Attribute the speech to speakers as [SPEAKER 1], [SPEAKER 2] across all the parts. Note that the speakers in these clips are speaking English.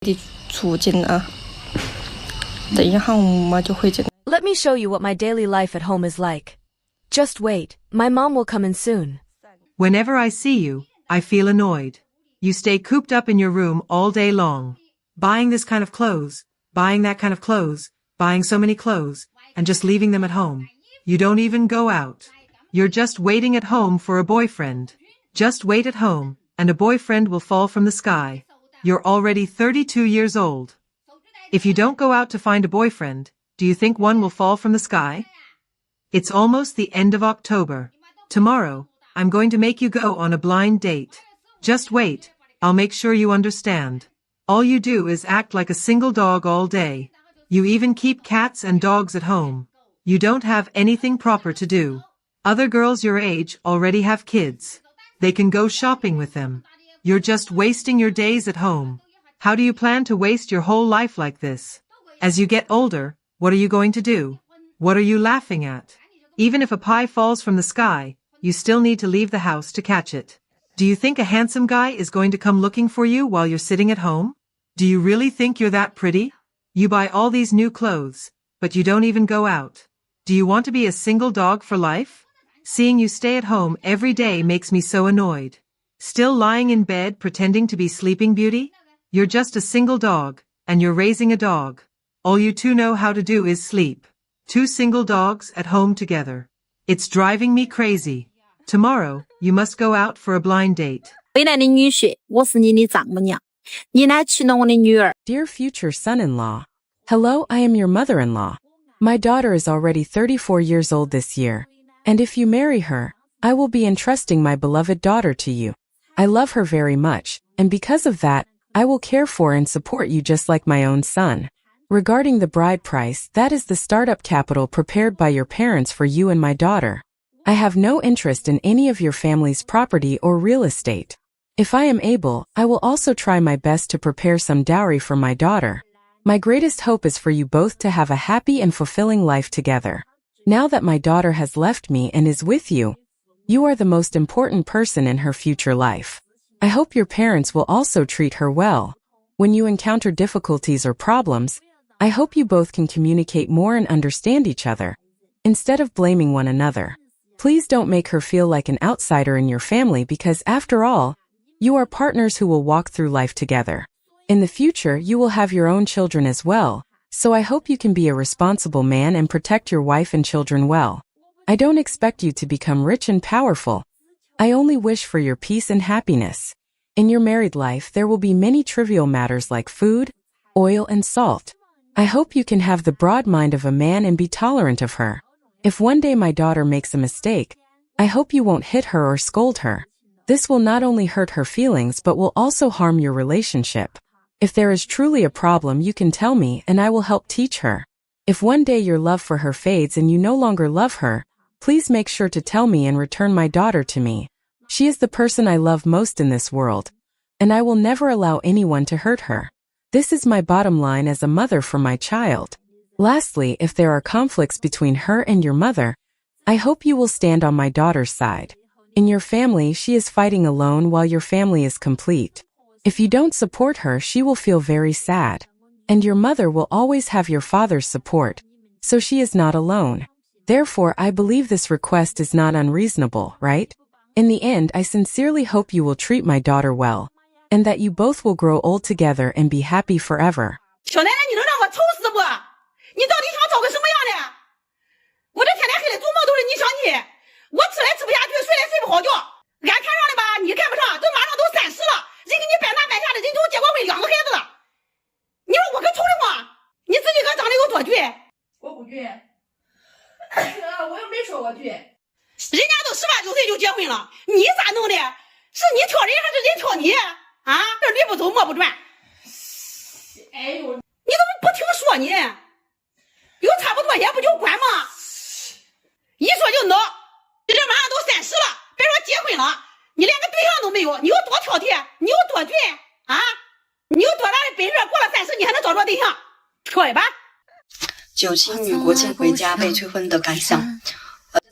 [SPEAKER 1] 的处境啊。等一下我妈就会进来。
[SPEAKER 2] Let me show you what my daily life at home is like. Just wait, my mom will come in soon.
[SPEAKER 3] Whenever I see you, I feel annoyed. You stay cooped up in your room all day long, buying this kind of clothes, buying that kind of clothes, buying so many clothes, and just leaving them at home. You don't even go out. You're just waiting at home for a boyfriend. Just wait at home, and a boyfriend will fall from the sky. You're already 32 years old. If you don't go out to find a boyfriend, do you think one will fall from the sky? It's almost the end of October. Tomorrow, I'm going to make you go on a blind date. Just wait, I'll make sure you understand. All you do is act like a single dog all day. You even keep cats and dogs at home. You don't have anything proper to do. Other girls your age already have kids. They can go shopping with them. You're just wasting your days at home. How do you plan to waste your whole life like this? As you get older, what are you going to do? What are you laughing at? Even if a pie falls from the sky, you still need to leave the house to catch it. Do you think a handsome guy is going to come looking for you while you're sitting at home? Do you really think you're that pretty? You buy all these new clothes, but you don't even go out. Do you want to be a single dog for life? Seeing you stay at home every day makes me so annoyed. Still lying in bed pretending to be Sleeping Beauty? You're just a single dog, and you're raising a dog. All you two know how to do is sleep. Two single dogs at home together. It's driving me crazy. Tomorrow, you must go out for a blind date.
[SPEAKER 4] 未来的女婿，我是你的丈母娘。你来娶了我的女儿。
[SPEAKER 5] Dear future son-in-law. Hello, I am your mother-in-law. My daughter is already 34 years old this year. And if you marry her, I will be entrusting my beloved daughter to you. I love her very much, and because of that, I will care for and support you just like my own son. Regarding the bride price, that is the startup capital prepared by your parents for you and my daughter. I have no interest in any of your family's property or real estate. If I am able, I will also try my best to prepare some dowry for my daughter. My greatest hope is for you both to have a happy and fulfilling life together. Now that my daughter has left me and is with you, you are the most important person in her future life. I hope your parents will also treat her well. When you encounter difficulties or problems, I hope you both can communicate more and understand each other, instead of blaming one another. Please don't make her feel like an outsider in your family because, after all, you are partners who will walk through life together. In the future, you will have your own children as well, so I hope you can be a responsible man and protect your wife and children well. I don't expect you to become rich and powerful. I only wish for your peace and happiness. In your married life, there will be many trivial matters like food, oil, and salt. I hope you can have the broad mind of a man and be tolerant of her. If one day my daughter makes a mistake, I hope you won't hit her or scold her. This will not only hurt her feelings but will also harm your relationship. If there is truly a problem, you can tell me and I will help teach her. If one day your love for her fades and you no longer love her, please make sure to tell me and return my daughter to me. She is the person I love most in this world, and I will never allow anyone to hurt her. This is my bottom line as a mother for my child. Lastly, if there are conflicts between her and your mother, I hope you will stand on my daughter's side. In your family, she is fighting alone while your family is complete. If you don't support her, she will feel very sad. And your mother will always have your father's support, so she is not alone. Therefore, I believe this request is not unreasonable, right? In the end, I sincerely hope you will treat my daughter well, and that you both will grow old together and be happy forever.
[SPEAKER 6] 小奶奶，你能让我愁死不？你到底想找个什么样的？我这天天黑的做梦都是你想你，我吃来吃不下去，睡来睡不好觉。俺看上的吧，你看不上，这马上都30了，人给你摆拿摆下的，人都结过婚，2个孩子了。你说我可愁的慌，你自己可长得有多倔？我不倔，我又没说我倔。人家都18、19岁就结婚了，你咋弄的？是你挑人还是人挑你？啊，这驴不走磨不转。哎呦，你怎么不听说呢？有差不多也不就管吗？一说就恼，这马上都30了，别说结婚了，你连个对象都没有，你有多挑剔？你有多倔啊？你有多大的本事？过了30，你还能找着对象？挑一把。
[SPEAKER 7] 9七女国庆回家被催婚的感想。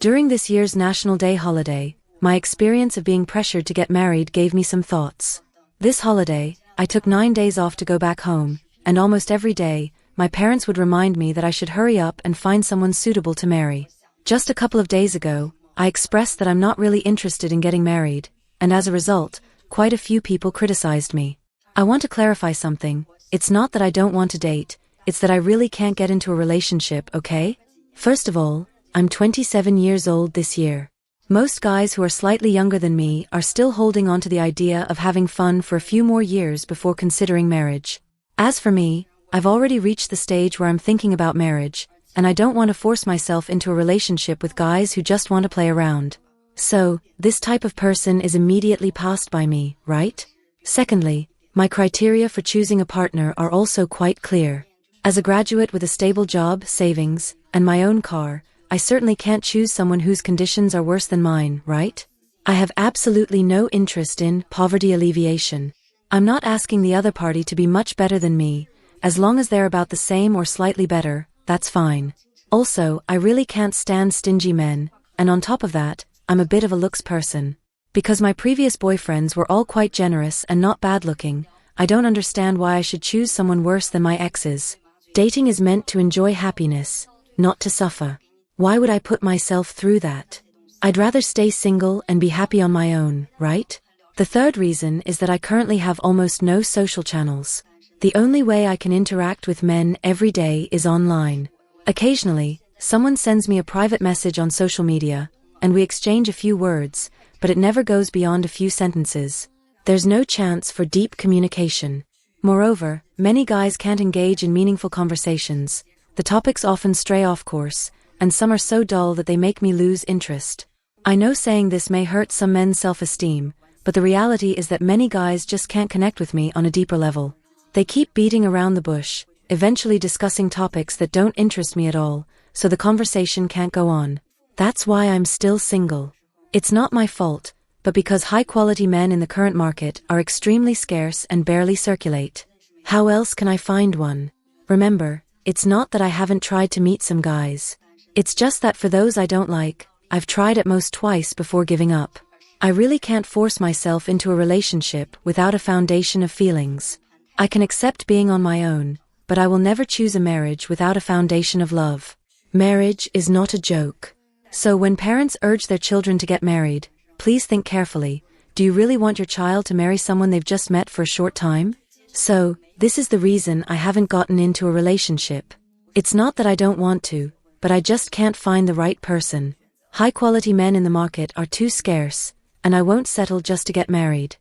[SPEAKER 2] During this year's National Day holiday, my experience of being pressured to get married gave me some thoughts. This holiday, I took 9 days off to go back home, and almost every day, my parents would remind me that I should hurry up and find someone suitable to marry. Just a couple of days ago, I expressed that I'm not really interested in getting married, and as a result, quite a few people criticized me. I want to clarify something. It's not that I don't want to date, it's that I really can't get into a relationship, okay? First of all, I'm 27 years old this year. Most guys who are slightly younger than me are still holding on to the idea of having fun for a few more years before considering marriage. As for me, I've already reached the stage where I'm thinking about marriage, and I don't want to force myself into a relationship with guys who just want to play around. So, this type of person is immediately passed by me, right? Secondly, my criteria for choosing a partner are also quite clear. As a graduate with a stable job, savings, and my own car, I certainly can't choose someone whose conditions are worse than mine, right? I have absolutely no interest in poverty alleviation. I'm not asking the other party to be much better than me. As long as they're about the same or slightly better, that's fine. Also, I really can't stand stingy men, and on top of that, I'm a bit of a looks person. Because my previous boyfriends were all quite generous and not bad looking, I don't understand why I should choose someone worse than my exes. Dating is meant to enjoy happiness, not to suffer. Why would I put myself through that? I'd rather stay single and be happy on my own, right? The third reason is that I currently have almost no social channels. The only way I can interact with men every day is online. Occasionally, someone sends me a private message on social media, and we exchange a few words, but it never goes beyond a few sentences. There's no chance for deep communication. Moreover, many guys can't engage in meaningful conversations. The topics often stray off course, and some are so dull that they make me lose interest. I know saying this may hurt some men's self-esteem, but the reality is that many guys just can't connect with me on a deeper level. They keep beating around the bush, eventually discussing topics that don't interest me at all, so the conversation can't go on. That's why I'm still single. It's not my fault, but because high-quality men in the current market are extremely scarce and barely circulate. How else can I find one? Remember, it's not that I haven't tried to meet some guys. It's just that for those I don't like, I've tried at most twice before giving up. I really can't force myself into a relationship without a foundation of feelings. I can accept being on my own, but I will never choose a marriage without a foundation of love. Marriage is not a joke. So when parents urge their children to get married, please think carefully. Do you really want your child to marry someone they've just met for a short time? So, this is the reason I haven't gotten into a relationship. It's not that I don't want to, but I just can't find the right person. High-quality men in the market are too scarce, and I won't settle just to get married.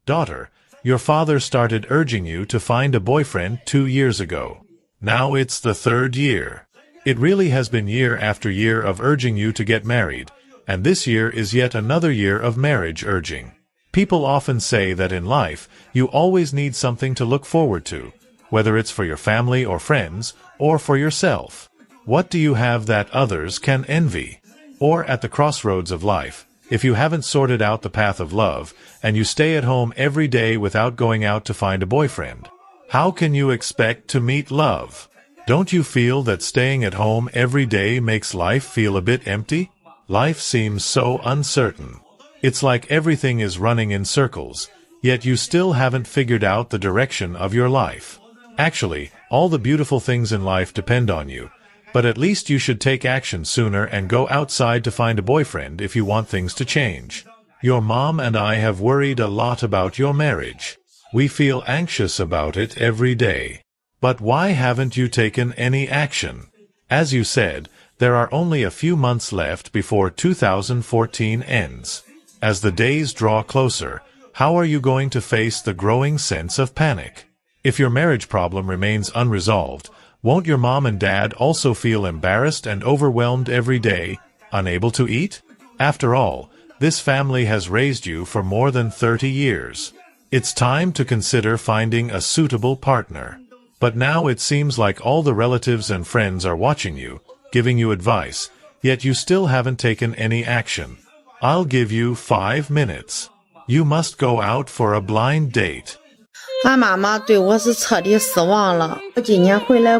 [SPEAKER 8] Daughter, your father started urging you to find a boyfriend 2 years ago. Now it's the 3rd year. It really has been year after year of urging you to get married, and this year is yet another year of marriage urging. People often say that in life, you always need something to look forward to, whether it's for your family or friends, or for yourself. What do you have that others can envy? Or at the crossroads of life, if you haven't sorted out the path of love, and you stay at home every day without going out to find a boyfriend, how can you expect to meet love? Don't you feel that staying at home every day makes life feel a bit empty? Life seems so uncertain. It's like everything is running in circles, yet you still haven't figured out the direction of your life. Actually, all the beautiful things in life depend on you. But at least you should take action sooner and go outside to find a boyfriend if you want things to change. Your mom and I have worried a lot about your marriage. We feel anxious about it every day. But why haven't you taken any action? As you said, there are only a few months left before 2014 ends. As the days draw closer, how are you going to face the growing sense of panic? If your marriage problem remains unresolved, won't your mom and dad also feel embarrassed and overwhelmed every day, unable to eat? After all, this family has raised you for more than 30 years. It's time to consider finding a suitable partner. But now it seems like all the relatives and friends are watching you, giving you advice, yet you still haven't taken any action. I'll give you 5 minutes. You must go out for a blind date.
[SPEAKER 4] 俺妈妈对我是彻底失望了。我今年回来。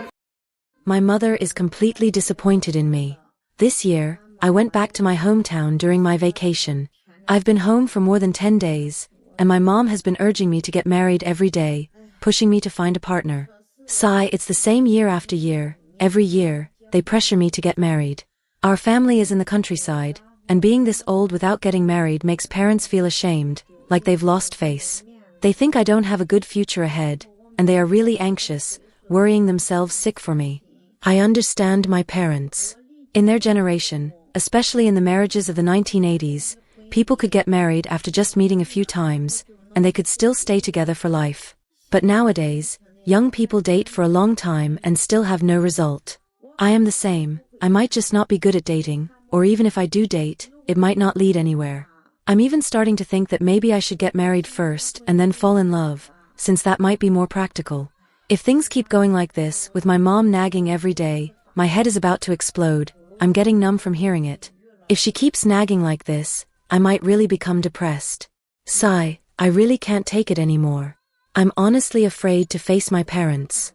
[SPEAKER 2] My mother is completely disappointed in me. This year, I went back to my hometown during my vacation, I've been home for more than 10 days, and my mom has been urging me to get married every day, pushing me to find a partner. Sigh, it's the same year after year. Every year, they pressure me to get married. Our family is in the countryside, and being this old without getting married makes parents feel ashamed, like they've lost face. They think I don't have a good future ahead, and they are really anxious, worrying themselves sick for me. I understand my parents. In their generation, especially in the marriages of the 1980s, people could get married after just meeting a few times, and they could still stay together for life. But nowadays, young people date for a long time and still have no result. I am the same. I might just not be good at dating, or even if I do date, it might not lead anywhere. I'm even starting to think that maybe I should get married first and then fall in love, since that might be more practical. If things keep going like this, with my mom nagging every day, my head is about to explode. I'm getting numb from hearing it. If she keeps nagging like this, I might really become depressed. Sigh, I really can't take it anymore. I'm honestly afraid to face my parents.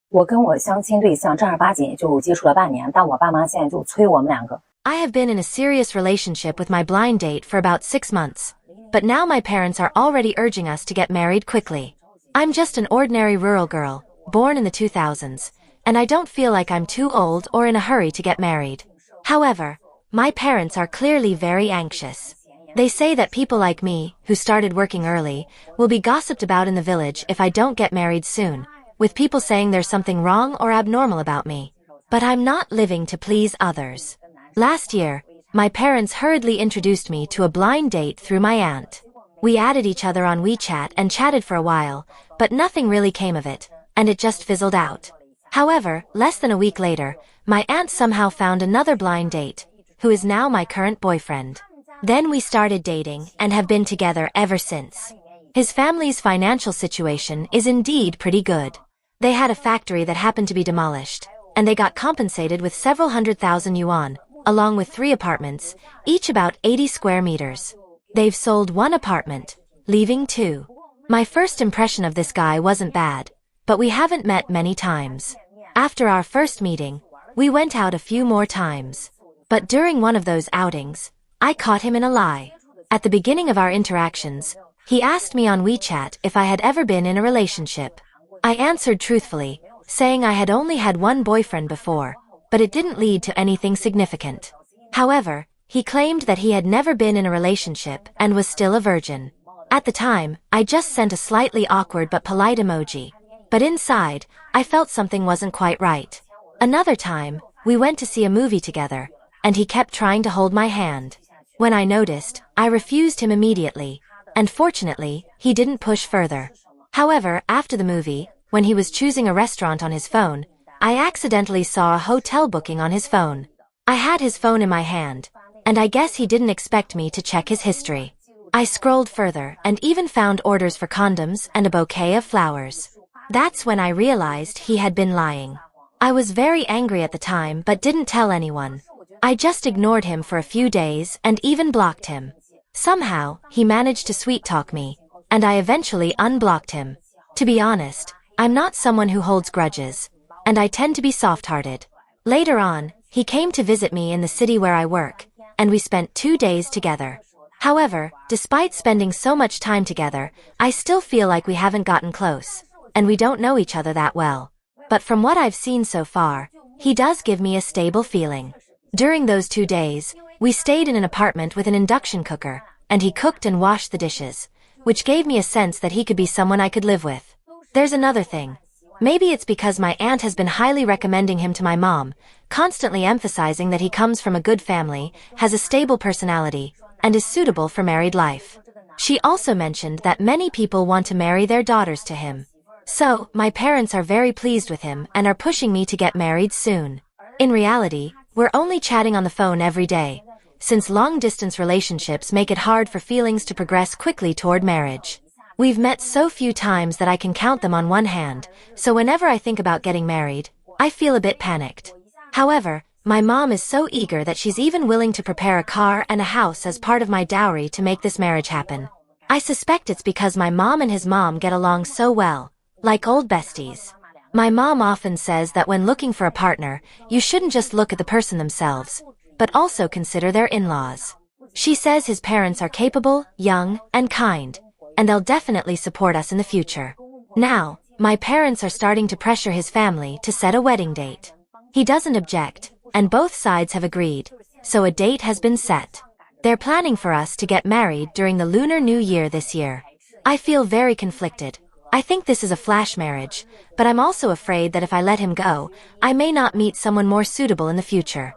[SPEAKER 9] 我跟我相亲对象正儿八经就接触了半年，但我爸妈现在就催我们两个。
[SPEAKER 2] I have been in a serious relationship with my blind date for about 6 months. But now my parents are already urging us to get married quickly. I'm just an ordinary rural girl, born in the 2000s, and I don't feel like I'm too old or in a hurry to get married. However, my parents are clearly very anxious. They say that people like me, who started working early, will be gossiped about in the village if I don't get married soon, with people saying there's something wrong or abnormal about me. But I'm not living to please others. Last year, my parents hurriedly introduced me to a blind date through my aunt. We added each other on WeChat and chatted for a while, but nothing really came of it, and it just fizzled out. However, less than a week later, my aunt somehow found another blind date, who is now my current boyfriend. Then we started dating and have been together ever since. His family's financial situation is indeed pretty good. They had a factory that happened to be demolished, and they got compensated with several 100,000 yuan, along with 3 apartments, each about 80 square meters. They've sold 1 apartment, leaving 2. My first impression of this guy wasn't bad, but we haven't met many times. After our first meeting, we went out a few more times. But during one of those outings, I caught him in a lie. At the beginning of our interactions, he asked me on WeChat if I had ever been in a relationship. I answered truthfully, saying I had only had 1 boyfriend before, but it didn't lead to anything significant. However, he claimed that he had never been in a relationship and was still a virgin. At the time, I just sent a slightly awkward but polite emoji. But inside, I felt something wasn't quite right. Another time, we went to see a movie together, and he kept trying to hold my hand. When I noticed, I refused him immediately, and fortunately, he didn't push further. However, after the movie, when he was choosing a restaurant on his phone, I accidentally saw a hotel booking on his phone. I had his phone in my hand, and I guess he didn't expect me to check his history. I scrolled further and even found orders for condoms and a bouquet of flowers. That's when I realized he had been lying. I was very angry at the time but didn't tell anyone. I just ignored him for a few days and even blocked him. Somehow, he managed to sweet-talk me, and I eventually unblocked him. To be honest, I'm not someone who holds grudges, and I tend to be soft-hearted. Later on, he came to visit me in the city where I work, and we spent 2 days together. However, despite spending so much time together, I still feel like we haven't gotten close, and we don't know each other that well. But from what I've seen so far, he does give me a stable feeling. During those 2 days, we stayed in an apartment with an induction cooker, and he cooked and washed the dishes, which gave me a sense that he could be someone I could live with. There's another thing. Maybe it's because my aunt has been highly recommending him to my mom, constantly emphasizing that he comes from a good family, has a stable personality, and is suitable for married life. She also mentioned that many people want to marry their daughters to him. So, my parents are very pleased with him and are pushing me to get married soon. In reality, we're only chatting on the phone every day, since long-distance relationships make it hard for feelings to progress quickly toward marriage. We've met so few times that I can count them on one hand, so whenever I think about getting married, I feel a bit panicked. However, my mom is so eager that she's even willing to prepare a car and a house as part of my dowry to make this marriage happen. I suspect it's because my mom and his mom get along so well, like old besties. My mom often says that when looking for a partner, you shouldn't just look at the person themselves, but also consider their in-laws.
[SPEAKER 10] She says his parents are capable, young, and kind, and they'll definitely support us in the future. Now, my parents are starting to pressure his family to set a wedding date. He doesn't object, and both sides have agreed, so a date has been set. They're planning for us to get married during the Lunar New Year this year. I feel very conflicted. I think this is a flash marriage, but I'm also afraid that if I let him go, I may not meet someone more suitable in the future.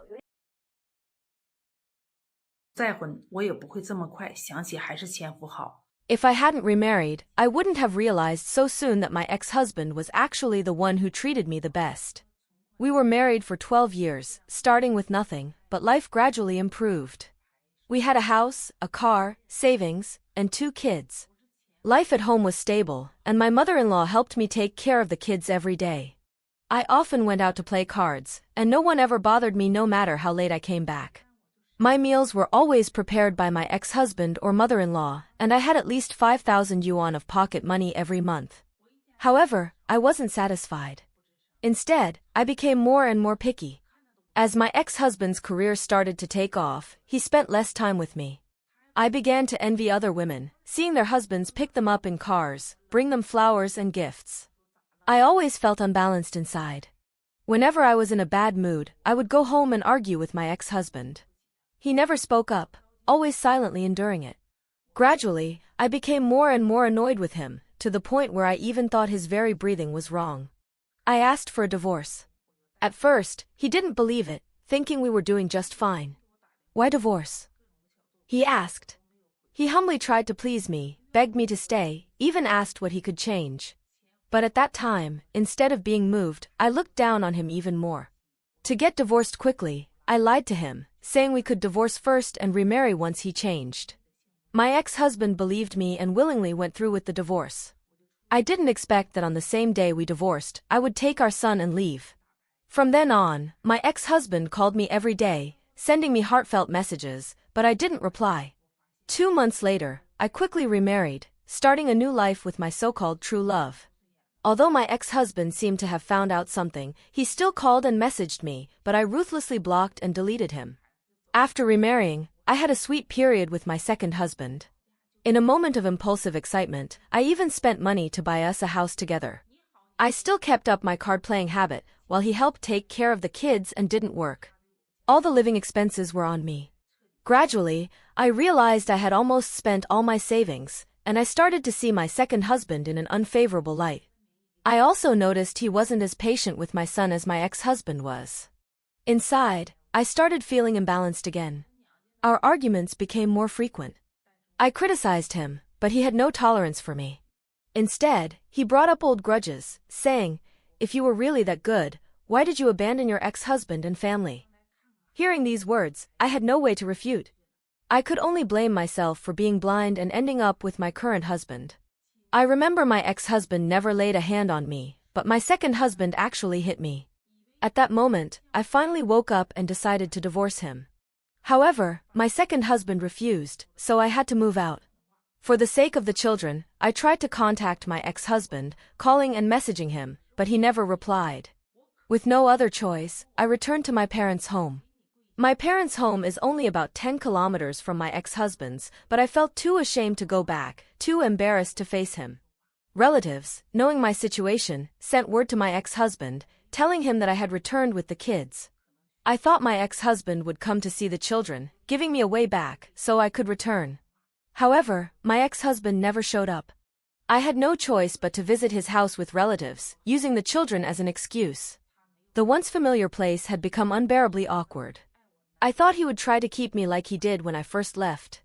[SPEAKER 11] 再婚，我也不会这么快，想起还是前夫好。
[SPEAKER 2] If I hadn't remarried, I wouldn't have realized so soon that my ex-husband was actually the one who treated me the best. We were married for 12 years, starting with nothing, but life gradually improved. We had a house, a car, savings, and 2 kids. Life at home was stable, and my mother-in-law helped me take care of the kids every day. I often went out to play cards, and no one ever bothered me no matter how late I came back. My meals were always prepared by my ex-husband or mother-in-law, and I had at least 5,000 yuan of pocket money every month. However, I wasn't satisfied. Instead, I became more and more picky. As my ex-husband's career started to take off, he spent less time with me. I began to envy other women, seeing their husbands pick them up in cars, bring them flowers and gifts. I always felt unbalanced inside. Whenever I was in a bad mood, I would go home and argue with my ex-husband. He never spoke up, always silently enduring it. Gradually, I became more and more annoyed with him, to the point where I even thought his very breathing was wrong. I asked for a divorce. At first, he didn't believe it, thinking we were doing just fine. Why divorce? He asked. He humbly tried to please me, begged me to stay, even asked what he could change. But at that time, instead of being moved, I looked down on him even more. To get divorced quickly, I lied to him, saying we could divorce first and remarry once he changed. My ex-husband believed me and willingly went through with the divorce. I didn't expect that on the same day we divorced, I would take our son and leave. From then on, my ex-husband called me every day, sending me heartfelt messages, but I didn't reply. 2 months later, I quickly remarried, starting a new life with my so-called true love. Although my ex-husband seemed to have found out something, he still called and messaged me, but I ruthlessly blocked and deleted him. After remarrying, I had a sweet period with my second husband. In a moment of impulsive excitement, I even spent money to buy us a house together. I still kept up my card-playing habit, while he helped take care of the kids and didn't work. All the living expenses were on me. Gradually, I realized I had almost spent all my savings, and I started to see my second husband in an unfavorable light. I also noticed he wasn't as patient with my son as my ex-husband was. Inside, I started feeling imbalanced again. Our arguments became more frequent. I criticized him, but he had no tolerance for me. Instead, he brought up old grudges, saying, "If you were really that good, why did you abandon your ex-husband and family?" Hearing these words, I had no way to refute. I could only blame myself for being blind and ending up with my current husband. I remember my ex-husband never laid a hand on me, but my second husband actually hit me. At that moment, I finally woke up and decided to divorce him. However, my second husband refused, so I had to move out. For the sake of the children, I tried to contact my ex-husband, calling and messaging him, but he never replied. With no other choice, I returned to my parents' home. My parents' home is only about 10 kilometers from my ex-husband's, but I felt too ashamed to go back, too embarrassed to face him. Relatives, knowing my situation, sent word to my ex-husband, telling him that I had returned with the kids. I thought my ex-husband would come to see the children, giving me a way back, so I could return. However, my ex-husband never showed up. I had no choice but to visit his house with relatives, using the children as an excuse. The once familiar place had become unbearably awkward. I thought he would try to keep me like he did when I first left.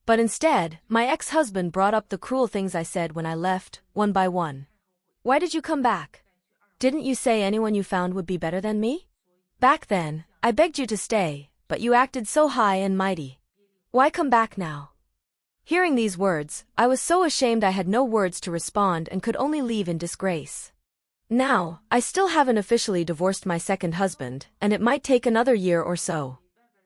[SPEAKER 2] But instead, my ex-husband brought up the cruel things I said when I left, one by one. "Why did you come back? Didn't you say anyone you found would be better than me? Back then, I begged you to stay, but you acted so high and mighty. Why come back now?" Hearing these words, I was so ashamed I had no words to respond and could only leave in disgrace. Now, I still haven't officially divorced my second husband, and it might take another year or so.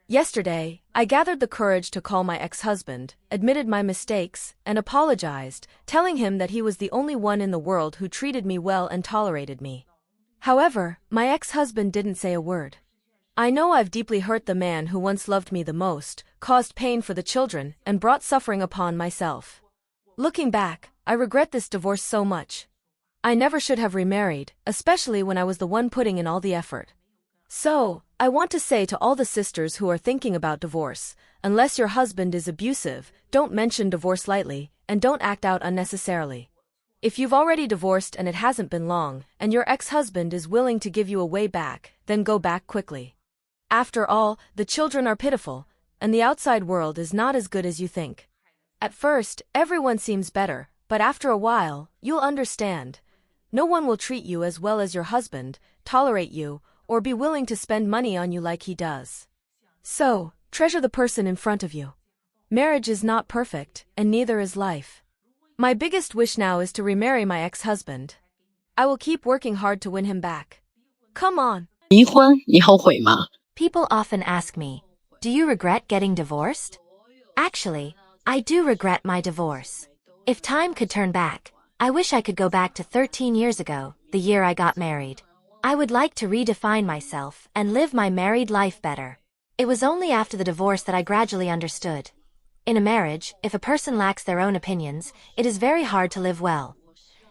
[SPEAKER 2] Yesterday, I gathered the courage to call my ex-husband, admitted my mistakes, and apologized, telling him that he was the only one in the world who treated me well and tolerated me. However, my ex-husband didn't say a word. I know I've deeply hurt the man who once loved me the most, caused pain for the children, and brought suffering upon myself. Looking back, I regret this divorce so much. I never should have remarried, especially when I was the one putting in all the effort. So, I want to say to all the sisters who are thinking about divorce, unless your husband is abusive, don't mention divorce lightly, and don't act out unnecessarily. If you've already divorced and it hasn't been long, and your ex-husband is willing to give you a way back, then go back quickly. After all, the children are pitiful, and the outside world is not as good as you think. At first, everyone seems better, but after a while, you'll understand. No one will treat you as well as your husband, tolerate you, or be willing to spend money on you like he does. So, treasure the person in front of you. Marriage is not perfect, and neither is life. My biggest wish now is to remarry my ex-husband. I will keep working hard to win him back. Come on.
[SPEAKER 12] 离婚你后悔吗？
[SPEAKER 10] People often ask me, do you regret getting divorced? Actually, I do regret my divorce. If time could turn back, I wish I could go back to 13 years ago, the year I got married. I would like to redefine myself and live my married life better. It was only after the divorce that I gradually understood. In a marriage, if a person lacks their own opinions, it is very hard to live well.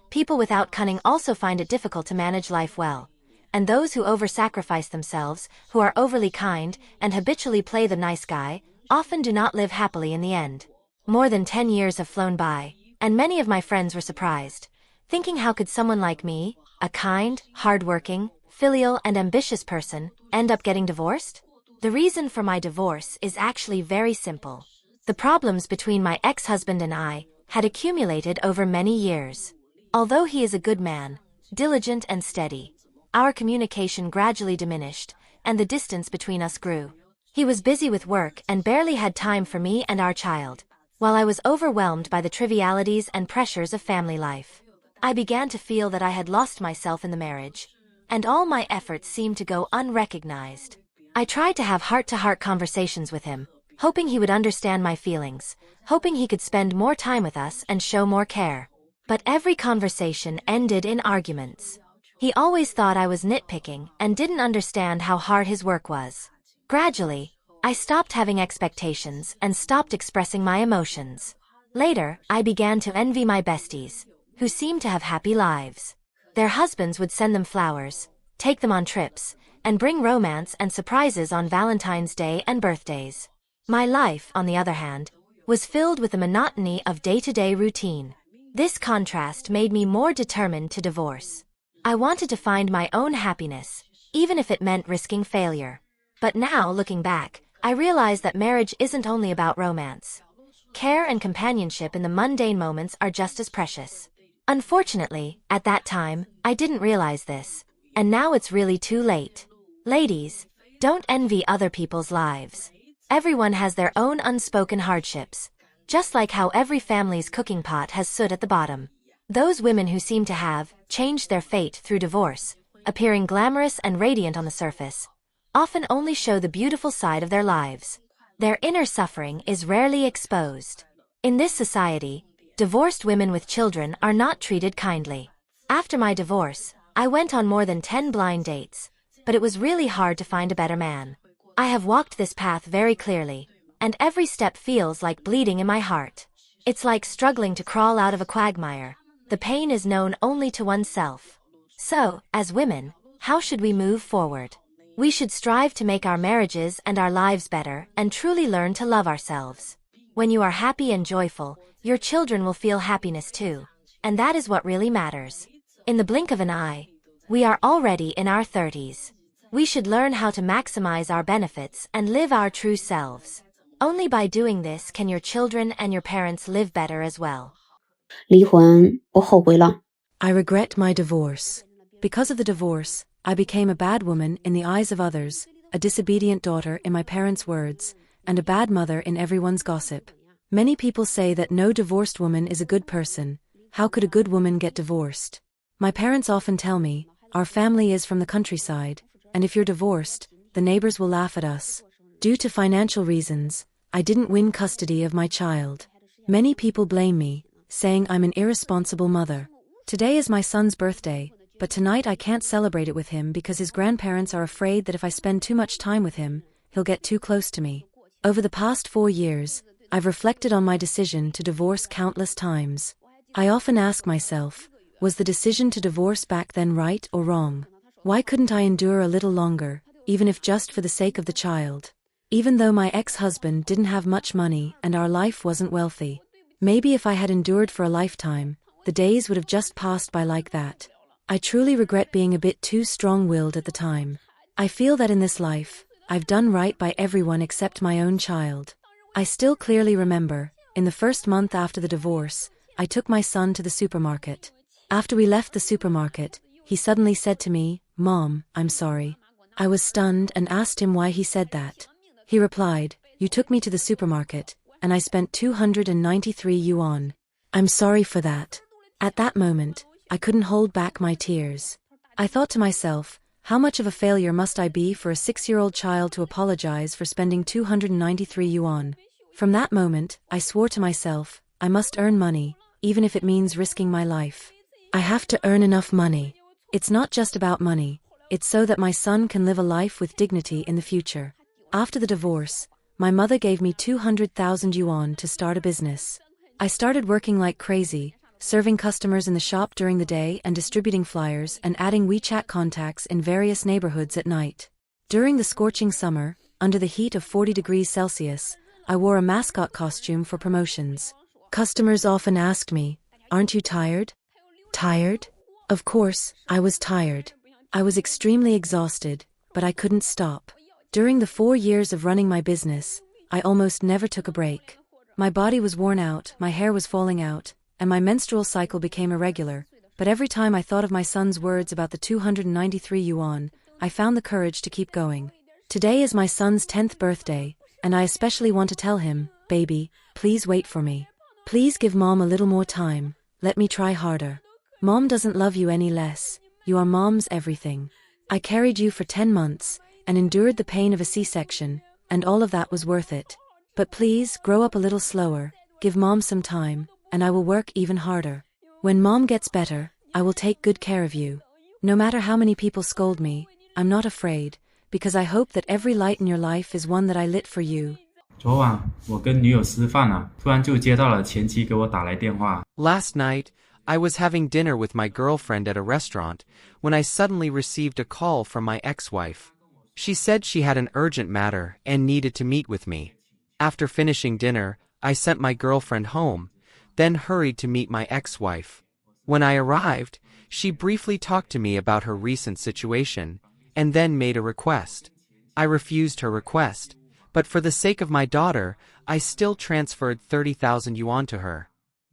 [SPEAKER 10] People without cunning also find it difficult to manage life well. And those who over-sacrifice themselves, who are overly kind, and habitually play the nice guy, often do not live happily in the end. More than 10 years have flown by, and many of my friends were surprised, thinking how could someone like me, a kind, hard-working, filial and ambitious person, end up getting divorced? The reason for my divorce is actually very simple. The problems between my ex-husband and I had accumulated over many years. Although he is a good man, diligent and steady, our communication gradually diminished, and the distance between us grew. He was busy with work and barely had time for me and our child, while I was overwhelmed by the trivialities and pressures of family life. I began to feel that I had lost myself in the marriage, and all my efforts seemed to go unrecognized. I tried to have heart-to-heart conversations with him, hoping he would understand my feelings, hoping he could spend more time with us and show more care. But every conversation ended in arguments. He always thought I was nitpicking and didn't understand how hard his work was. Gradually, I stopped having expectations and stopped expressing my emotions. Later, I began to envy my besties, who seemed to have happy lives. Their husbands would send them flowers, take them on trips, and bring romance and surprises on Valentine's Day and birthdays. My life, on the other hand, was filled with the monotony of day-to-day routine. This contrast made me more determined to divorce. I wanted to find my own happiness, even if it meant risking failure. But now, looking back, I realize that marriage isn't only about romance. Care and companionship in the mundane moments are just as precious. Unfortunately, at that time, I didn't realize this, and now it's really too late. Ladies, don't envy other people's lives. Everyone has their own unspoken hardships, just like how every family's cooking pot has soot at the bottom. Those women who seem to have changed their fate through divorce, appearing glamorous and radiant on the surface, often only show the beautiful side of their lives. Their inner suffering is rarely exposed. In this society, divorced women with children are not treated kindly. After my divorce, I went on more than 10 blind dates, but it was really hard to find a better man. I have walked this path very clearly, and every step feels like bleeding in my heart. It's like struggling to crawl out of a quagmire. The pain is known only to oneself. So, as women, how should we move forward? We should strive to make our marriages and our lives better and truly learn to love ourselves. When you are happy and joyful, your children will feel happiness too, and that is what really matters. In the blink of an eye, we are already in our 30s. We should learn how to maximize our benefits and live our true selves. Only by doing this can your children and your parents live better as well.
[SPEAKER 12] 离婚我后悔了。
[SPEAKER 2] I regret my divorce. Because of the divorce, I became a bad woman in the eyes of others, a disobedient daughter in my parents' words, and a bad mother in everyone's gossip. Many people say that no divorced woman is a good person. How could a good woman get divorced? My parents often tell me, our family is from the countryside, and if you're divorced, the neighbors will laugh at us. Due to financial reasons, I didn't win custody of my child. Many people blame me, saying I'm an irresponsible mother. Today is my son's birthday, but tonight I can't celebrate it with him because his grandparents are afraid that if I spend too much time with him, he'll get too close to me. Over the past 4 years, I've reflected on my decision to divorce countless times. I often ask myself, was the decision to divorce back then right or wrong? Why couldn't I endure a little longer, even if just for the sake of the child? Even though my ex-husband didn't have much money and our life wasn't wealthy. Maybe if I had endured for a lifetime, the days would have just passed by like that. I truly regret being a bit too strong-willed at the time. I feel that in this life, I've done right by everyone except my own child. I still clearly remember, in the first month after the divorce, I took my son to the supermarket. After we left the supermarket, he suddenly said to me, "Mom, I'm sorry." I was stunned and asked him why he said that. He replied, "You took me to the supermarket, and I spent 293 yuan. I'm sorry for that." At that moment, I couldn't hold back my tears. I thought to myself, how much of a failure must I be for a 6-year-old child to apologize for spending 293 yuan? From that moment, I swore to myself, I must earn money, even if it means risking my life. I have to earn enough money. It's not just about money, it's so that my son can live a life with dignity in the future. After the divorce, my mother gave me 200,000 yuan to start a business. I started working like crazy, serving customers in the shop during the day and distributing flyers and adding WeChat contacts in various neighborhoods at night. During the scorching summer, under the heat of 40 degrees Celsius, I wore a mascot costume for promotions. Customers often asked me, "Aren't you tired?" Tired? Of course, I was tired. I was extremely exhausted, but I couldn't stop. During the 4 years of running my business, I almost never took a break. My body was worn out, my hair was falling out, and my menstrual cycle became irregular, but every time I thought of my son's words about the 293 yuan, I found the courage to keep going. Today is my son's 10th birthday, and I especially want to tell him, "Baby, please wait for me. Please give Mom a little more time, let me try harder. Mom doesn't love you any less, you are Mom's everything. I carried you for 10 months, and endured the pain of a C-section, and all of that was worth it. But please, grow up a little slower, give Mom some time, and I will work even harder. When Mom gets better, I will take good care of you. No matter how many people scold me, I'm not afraid, because I hope that every light in your life is one that I lit for you."
[SPEAKER 13] 昨晚我跟女友吃饭啊，突然就接到了前妻给我打来电话。
[SPEAKER 14] Last night, I was having dinner with my girlfriend at a restaurant when I suddenly received a call from my ex-wife. She said she had an urgent matter and needed to meet with me. After finishing dinner, I sent my girlfriend home, then hurried to meet my ex-wife. When I arrived, she briefly talked to me about her recent situation, and then made a request. I refused her request, but for the sake of my daughter, I still transferred 30,000 yuan to her.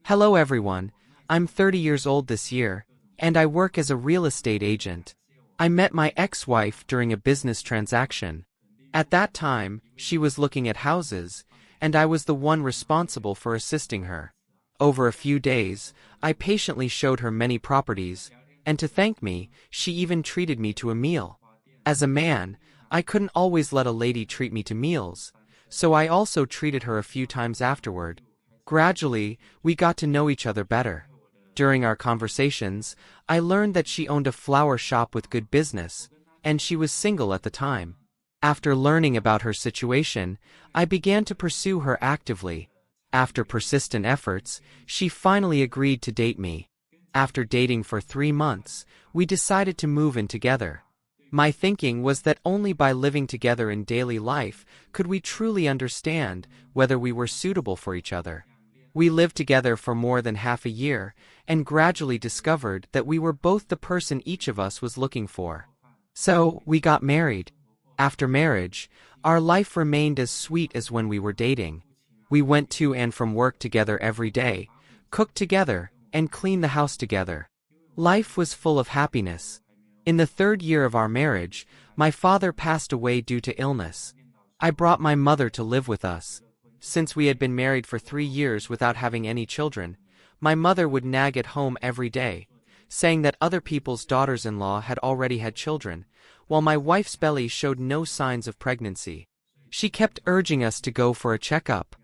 [SPEAKER 14] Hello everyone, I'm 30 years old this year, and I work as a real estate agent. I met my ex-wife during a business transaction. At that time, she was looking at houses, and I was the one responsible for assisting her. Over a few days, I patiently showed her many properties, and to thank me, she even treated me to a meal. As a man, I couldn't always let a lady treat me to meals, so I also treated her a few times afterward. Gradually, we got to know each other better. During our conversations, I learned that she owned a flower shop with good business, and she was single at the time. After learning about her situation, I began to pursue her actively. After persistent efforts, she finally agreed to date me. After dating for 3 months, we decided to move in together. My thinking was that only by living together in daily life could we truly understand whether we were suitable for each other. We lived together for more than half a year, and gradually discovered that we were both the person each of us was looking for. So, we got married. After marriage, our life remained as sweet as when we were dating. We went to and from work together every day, cooked together, and cleaned the house together. Life was full of happiness. In the 3rd year of our marriage, my father passed away due to illness. I brought my mother to live with us. Since we had been married for 3 years without having any children, my mother would nag at home every day, saying that other people's daughters-in-law had already had children, while my wife's belly showed no signs of pregnancy. She kept urging us to go for a checkup.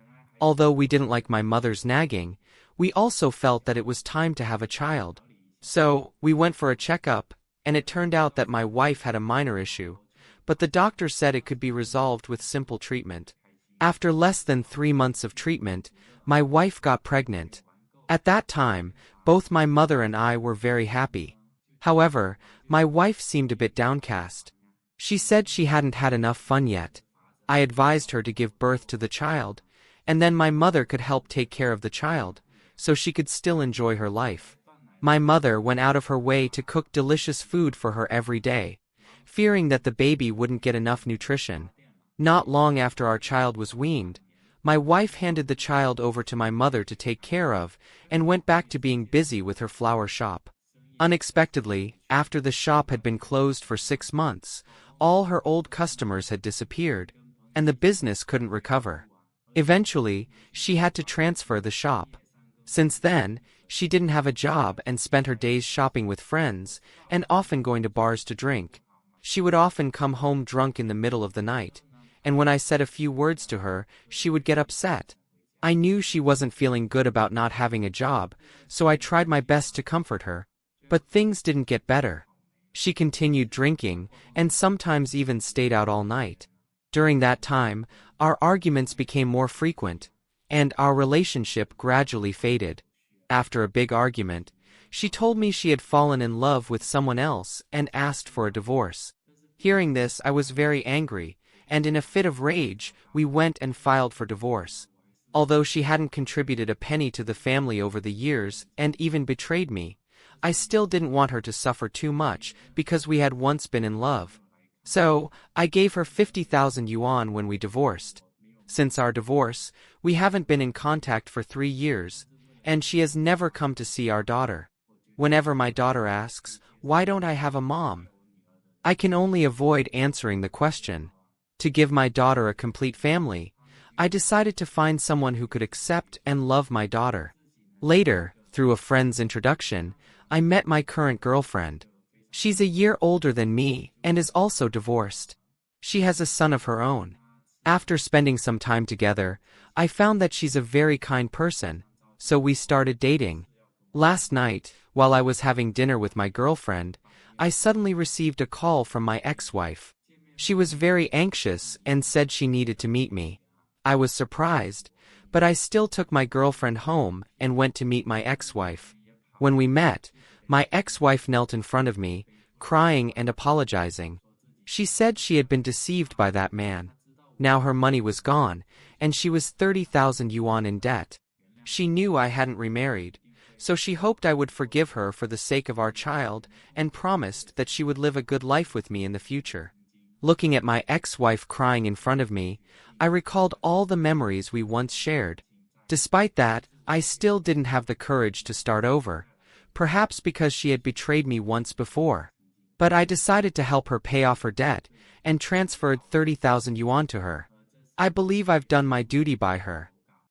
[SPEAKER 14] Although we didn't like my mother's nagging, we also felt that it was time to have a child. So, we went for a checkup, and it turned out that my wife had a minor issue, but the doctor said it could be resolved with simple treatment. After less than 3 months of treatment, my wife got pregnant. At that time, both my mother and I were very happy. However, my wife seemed a bit downcast. She said she hadn't had enough fun yet. I advised her to give birth to the child, and then my mother could help take care of the child, so she could still enjoy her life. My mother went out of her way to cook delicious food for her every day, fearing that the baby wouldn't get enough nutrition. Not long after our child was weaned, my wife handed the child over to my mother to take care of and went back to being busy with her flower shop. Unexpectedly, after the shop had been closed for 6 months, all her old customers had disappeared, and the business couldn't recover. Eventually, she had to transfer the shop. Since then, she didn't have a job and spent her days shopping with friends and often going to bars to drink. She would often come home drunk in the middle of the night, and when I said a few words to her, she would get upset. I knew she wasn't feeling good about not having a job, so I tried my best to comfort her. But things didn't get better. She continued drinking, and sometimes even stayed out all night. During that time, our arguments became more frequent, and our relationship gradually faded. After a big argument, she told me she had fallen in love with someone else and asked for a divorce. Hearing this, I was very angry, and in a fit of rage, we went and filed for divorce. Although she hadn't contributed a penny to the family over the years and even betrayed me, I still didn't want her to suffer too much because we had once been in love. So, I gave her 50,000 yuan when we divorced. Since our divorce, we haven't been in contact for 3 years, and she has never come to see our daughter. Whenever my daughter asks, "Why don't I have a mom?" I can only avoid answering the question. To give my daughter a complete family, I decided to find someone who could accept and love my daughter. Later, through a friend's introduction, I met my current girlfriend. She's a year older than me and is also divorced. She has a son of her own. After spending some time together, I found that she's a very kind person, so we started dating. Last night, while I was having dinner with my girlfriend, I suddenly received a call from my ex-wife. She was very anxious and said she needed to meet me. I was surprised, but I still took my girlfriend home and went to meet my ex-wife. When we met, my ex-wife knelt in front of me, crying and apologizing. She said she had been deceived by that man. Now her money was gone, and she was 30,000 yuan in debt. She knew I hadn't remarried, so she hoped I would forgive her for the sake of our child and promised that she would live a good life with me in the future. Looking at my ex-wife crying in front of me, I recalled all the memories we once shared. Despite that, I still didn't have the courage to start over, perhaps because she had betrayed me once before. But I decided to help her pay off her debt and transferred 30,000 yuan to her. I believe I've done my duty by her.